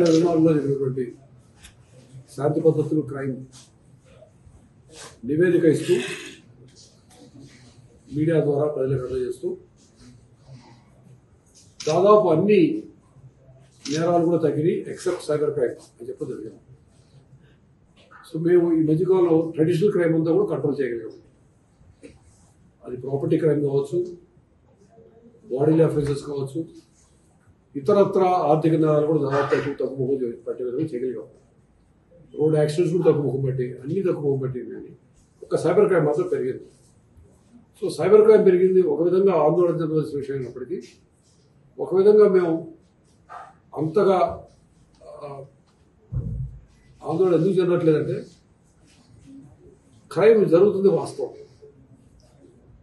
2024లో జరిగినటువంటి శాంతి భద్రతలు క్రైమ్ నివేదిక ఇస్తూ మీడియా ద్వారా ప్రజలకు అందజేస్తూ దాదాపు అన్ని నేరాలు కూడా తగ్గినాయి ఎక్సెప్ట్ సైబర్ క్రైమ్ అని చెప్పడం జరిగింది. సో మేము ఈ మధ్యకాలంలో ట్రెడిషనల్ క్రైమ్ అంతా కూడా కంట్రోల్ చేయగలిగాము. అది ప్రాపర్టీ క్రైమ్ కావచ్చు, బాడీలీ అఫెన్సెస్ కావచ్చు, ఇతరత్ర ఆర్థిక నేరాలు కూడా దాదాపు తగ్గుముఖం పట్టే విధంగా చేయగలిగాము. రోడ్ యాక్సిడెంట్స్ కూడా తగ్గుముఖం పట్టి అన్ని తగ్గుముఖం పట్టింది. కానీ ఒక సైబర్ క్రైమ్ మాత్రం పెరిగింది. సో సైబర్ క్రైమ్ పెరిగింది ఒక విధంగా ఆందోళన చెందవలసిన విషయం అయినప్పటికీ, ఒక విధంగా మేము అంతగా ఆందోళన ఎందుకు చెందట్లేదంటే క్రైమ్ జరుగుతుంది వాస్తవం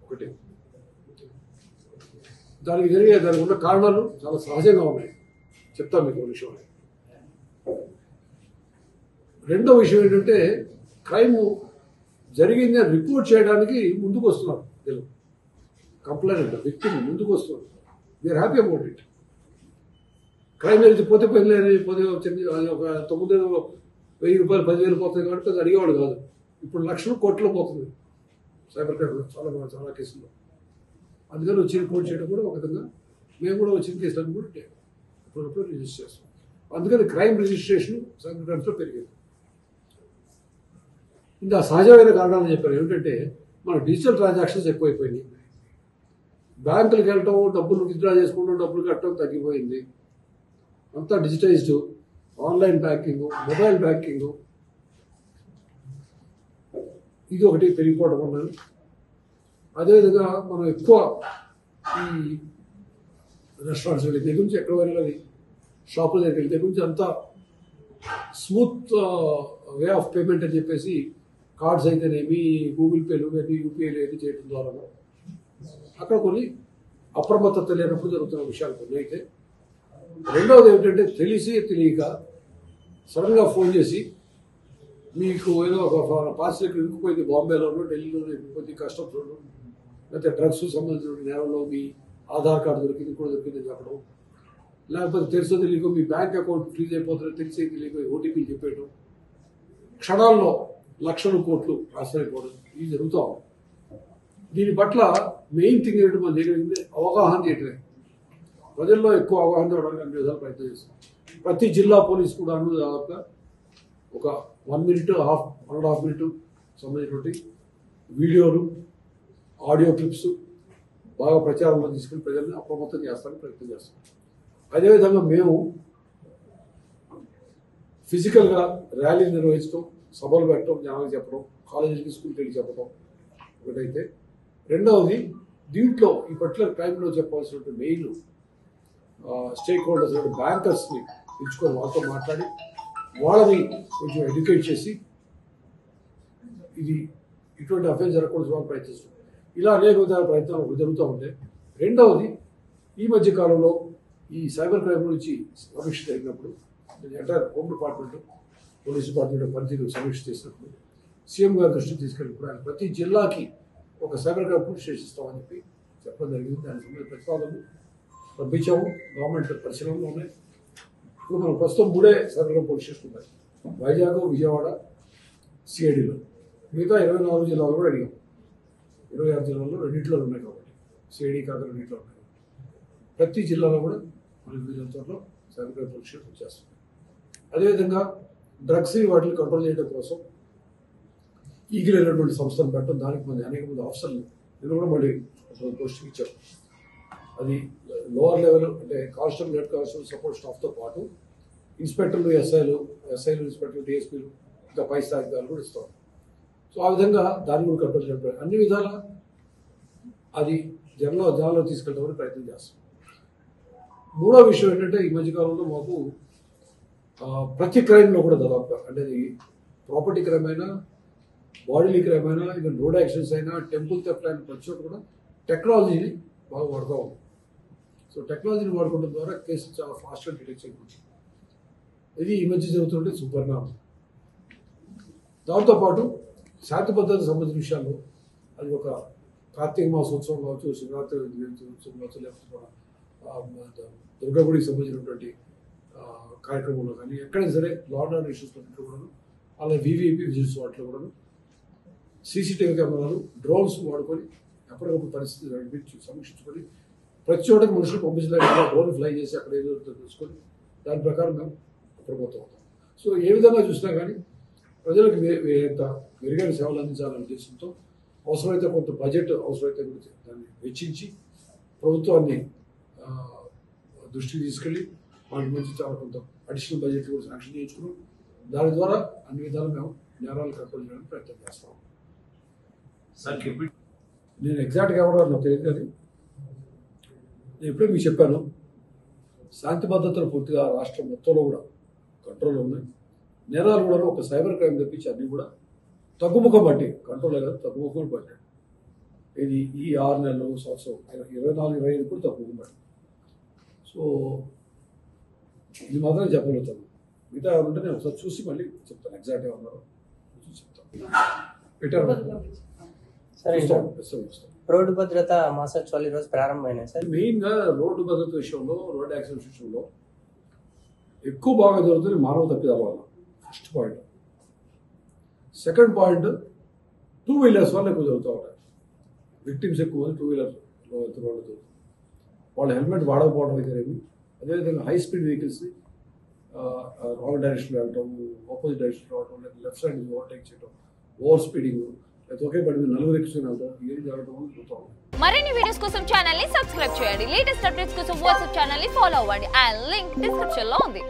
ఒకటి. దానికి ఉన్న కారణాలు చాలా సహజంగా ఉన్నాయి. చెప్తాను మీకు విషయం. రెండో విషయం ఏంటంటే క్రైమ్ జరిగింది అని రిపోర్ట్ చేయడానికి ముందుకు వస్తున్నారు. తెలుగు కంప్లైంట్ విక్టిమ్ ముందుకు వస్తున్నారు. We're happy about it. Crime జరిగితే పోతే వచ్చింది ఒక 9,000 రూపాయలు 10,000 పోతుంది కాబట్టి అది అడిగేవాడు కాదు. ఇప్పుడు లక్షలు కోట్లు పోతుంది సైబర్ క్రైమ్ చాలా కేసుల్లో. అందుకని వచ్చి రిపోర్ట్ చేయడం కూడా ఒక విధంగా మేము కూడా వచ్చిన కేసులను కూడా అప్పుడప్పుడు రిజిస్టర్ చేస్తాం. అందుకని క్రైమ్ రిజిస్ట్రేషన్ సైబర్ క్రైమ్స్లో పెరిగింది. ఇంకా సహజమైన కారణాలు చెప్పారు. ఏమిటంటే మన డిజిటల్ ట్రాన్సాక్షన్స్ ఎక్కువైపోయినాయి. బ్యాంకులకు వెళ్ళటం, డబ్బులు విత్డ్రా చేసుకోవడం, డబ్బులు కట్టడం తగ్గిపోయింది. అంతా digitised. Online banking, mobile banking, ఇది ఒకటి పెరిగిపోవడం ఉన్నది. అదేవిధంగా మనం ఎక్కువ ఈ రెస్టారెంట్స్ వెళ్ళి దగ్గర నుంచి ఎక్కడ వెళ్ళాలి, షాపుల దగ్గరికి వెళ్ళి దగ్గర నుంచి అంతా స్మూత్ వే ఆఫ్ పేమెంట్ అని చెప్పేసి కార్డ్స్ అయితేనేమి, గూగుల్ పేలు కానీ యూపీఐలు ఏది చేయడం ద్వారా అక్కడ కొన్ని అప్రమత్తత లేనప్పుడు జరుగుతున్న విషయాలు కొన్ని అయితే. రెండవది ఏమిటంటే తెలియక సడన్గా ఫోన్ చేసి మీకు ఏదో ఒక పార్సల్ ఇరుక్కుపోయింది, బాంబేలోనో ఢిల్లీలోనో ఇరుక్కుపోయింది, కస్టమ్స్లోనో, లేకపోతే డ్రగ్స్ సంబంధించిన నేరంలో మీ ఆధార్ కార్డు దొరికింది కూడా దొరికిందని చెప్పడం, లేకపోతే తెలుసో తెలియక మీ బ్యాంక్ అకౌంట్ ఫ్రీజ్ అయిపోతుంది తెలిసి తెలియక ఓటీపీలు చెప్పేయడం, క్షణాల్లో లక్షలు కోట్లు ఆశ్రయిపోవడం, ఇది జరుగుతూ ఉంది. దీని పట్ల మెయిన్ థింగ్ ఏంటంటే మనం చేయగలిగింది అవగాహన చేయటమే. ప్రజల్లో ఎక్కువ అవగాహన ఇవ్వడానికి అన్ని విధాలు ప్రయత్నం చేస్తాం. ప్రతి జిల్లా పోలీస్ కూడా దాదాపుగా ఒక 1 minute 1.5 minute సంబంధించినటువంటి వీడియోలు, ఆడియో క్లిప్స్ బాగా ప్రచారంలో తీసుకుని ప్రజల్ని అప్రమత్తం చేస్తానికి ప్రయత్నం చేస్తాం. అదేవిధంగా మేము ఫిజికల్గా ర్యాలీ నిర్వహించడం, సభలు పెట్టడం, జనాలకు చెప్పడం, కాలేజీకి స్కూల్కి వెళ్ళి చెప్పడం ఒకటైతే. రెండవది దీంట్లో ఈ పర్టికులర్ టైంలో చెప్పాల్సినటువంటి మెయిన్ స్టేక్ హోల్డర్స్ బ్యాంకర్స్ని పిలుచుకొని వాళ్ళతో మాట్లాడి వాళ్ళని కొంచెం ఎడ్యుకేట్ చేసి ఇది ఇటువంటి అఫెన్స్ జరగకూడదు వాళ్ళు ప్రయత్నిస్తాం. ఇలా అనేక విధాల ప్రయత్నాలు జరుగుతూ ఉంటాయి. రెండవది ఈ మధ్య కాలంలో ఈ సైబర్ క్రైమ్ నుంచి సమీక్ష జరిగినప్పుడు entire home department, police department పనితీరు సమీక్ష చేసినప్పుడు సీఎం గారి దృష్టికి తీసుకెళ్ళినప్పుడు ఆయన ప్రతి జిల్లాకి ఒక సైబర్ క్రైమ్ పోలీస్ స్టేషన్ ఇస్తామని చెప్పి చెప్పడం జరిగింది. దానికి సంబంధించిన ప్రతిపాదనలు పంపించాము. గవర్నమెంట్ పరిశీలనలో ఉన్నాయి. ఇప్పుడు మనం ప్రస్తుతం 3 సైబర్ క్రైమ్ పోలీస్ స్టేషన్ ఉన్నాయి. వైజాగ్, విజయవాడ, సిఐడిలో. మిగతా 24 జిల్లాలు కూడా అడిగాం. 26 జిల్లాల్లో 2 ఉన్నాయి కాబట్టి సిఐడి కాక 2 ఉన్నాయి. ప్రతి జిల్లాలో కూడా మనకి వివిధ చోట్ల సైబర్ క్రైమ్ పోలీస్ స్టేషన్ వచ్చేస్తుంది. అదేవిధంగా డ్రగ్స్ వాటిని కంట్రోల్ చేయడం కోసం ఈగిల్ అయినటువంటి సంస్థలు పెట్టడం, దానికి అనేక మంది ఆఫీసర్లు నేను కూడా మళ్ళీ పోస్టింగ్ ఇచ్చాం. అది లోవర్ లెవెల్ అంటే కానిస్టేబుల్, హెడ్ కానిస్టేబుల్, సపోర్ట్ స్టాఫ్తో పాటు ఇన్స్పెక్టర్లు, ఎస్ఐలు, ఇన్స్పెక్టర్లు, డిఎస్పీలు, ఇంకా పై స్థాయి అధికారులు కూడా ఇస్తాం. సో ఆ విధంగా దాన్ని కూడా కంట్రోల్ చేయడం, అన్ని విధాల అది జనాల్లో తీసుకెళ్ళడానికి ప్రయత్నం చేస్తాం. మూడో విషయం ఏంటంటే ఈ మధ్యకాలంలో మాకు ప్రతి క్రైమ్లో కూడా దాదాపు అంటే అది ప్రాపర్టీ క్రైమ్ అయినా, బాడీలీ క్రైమ్ అయినా, ఈవెన్ రోడ్ యాక్సిడెంట్స్ అయినా, టెంపుల్ థెఫ్ట్ అయినా ప్రతి చోట కూడా టెక్నాలజీని బాగా వాడుతూ ఉంది. సో టెక్నాలజీని వాడుకోవడం ద్వారా కేసు చాలా ఫాస్ట్గా డిటెక్ట్ చేయవచ్చు. ఇది ఈ మధ్య జరుగుతుంటే సుపరిణామం. దాంతోపాటు శాంతి భద్రతకు సంబంధించిన విషయాల్లో అది ఒక కార్తీక మాసోత్సవం కావచ్చు, శివరాత్రి ఉత్సవం కావచ్చు, లేకపోతే దుర్గాగుడికి సంబంధించినటువంటి కార్యక్రమంలో కానీ ఎక్కడైనా సరే లా అండ్ ఆర్డర్ ఇష్యూస్ కూడాను, అలా వివిఐపి విజిల్స్ వాటిలో కూడాను సీసీటీవీ కెమెరాలు, డ్రోన్స్ వాడుకొని ఎప్పటికప్పుడు పరిస్థితి నడిపించి సమీక్షించుకొని ప్రతి చోటకి మనుషులు పంపించలేక డ్రోన్ ఫ్లై చేసి అక్కడ ఏదో తెలుసుకొని దాని ప్రకారం మేము ప్రభుత్వం అవుతాం. సో ఏ విధంగా చూసినా కానీ ప్రజలకు ఎంత మెరుగైన సేవలు అందించాలనే ఉద్దేశంతో అవసరమైతే కొంత బడ్జెట్ అవసరమైతే దాన్ని వెచ్చించి ప్రభుత్వాన్ని దృష్టికి తీసుకెళ్ళి వాటి నుంచి చాలా కొంత అడిషనల్ బడ్జెట్ కూడా శాంక్షన్ చేయించుకున్నాం. దాని ద్వారా అన్ని విధాలు మేము నేరాలు కంట్రోల్ చేయడానికి ప్రయత్నం చేస్తాం. నేను ఎగ్జాక్ట్గా ఎవరో నాకు తెలియదు, కానీ నేను ఎప్పుడే మీకు చెప్పాను, శాంతి భద్రతలు పూర్తిగా రాష్ట్రం మొత్తంలో కూడా కంట్రోల్లో ఉన్నాయి. నేరాలు కూడా ఒక సైబర్ క్రైమ్ తెప్పించి అన్నీ కూడా తగ్గుముఖం బట్టి కంట్రోల్ కాదు, తగ్గుముఖం పట్టాడు. ఇది ఈ 6 నెలలు సంవత్సరం 24-25 కూడా తగ్గుముఖం పట్టాడు. సో ఇది మాత్రం చెప్పగలుగుతాను. మిగతా ఉంటే నేను ఒకసారి చూసి మళ్ళీ చెప్తాను ఎగ్జాక్ట్గా ఉన్నారో చూసి చెప్తాను. రోడ్డు భద్రత మాసోత్సవాలు ఈరోజు ప్రారంభమైనాయి సార్. మెయిన్గా రోడ్డు భద్రత విషయంలో, రోడ్ యాక్సిడెంట్స్ విషయంలో ఎక్కువ బాగా జరుగుతుంది మానవ తప్పిదాల వల్ల. First point. Second point, 2 wheelers వల్ల ఎక్కువ జరుగుతూ ఉంటాయి. విక్టిమ్స్ ఎక్కువ మంది 2 వీలర్లో వెళ్తున్న వాళ్ళు హెల్మెట్ వాడకపోవడం అయితేనేమి, అదేవిధంగా హై స్పీడ్ వెహికల్స్ని రాంగ్ డైరెక్షన్లో వెళ్ళటం, ఆపోజిట్ డైరెక్షన్లో రావడం, లేదా లెఫ్ట్ సైడ్ నుంచి ఓవర్టేక్ చేయడం, ఓవర్ స్పీడింగ్, లేదా ఒకే పడి 4 ఎక్కించుకుని వెళ్ళడం, ఏం జరగడం జరుగుతూ ఉంటుంది. మరిన్ని వీడియోస్ కోసం ఛానల్ ని సబ్స్క్రైబ్ చేయండి. లేటెస్ట్ అప్డేట్స్ కోసం వాట్సాప్ ఛానల్ ని ఫాలో అవ్వండి. అండ్ లింక్ డిస్క్రిప్షన్ లో ఉంది.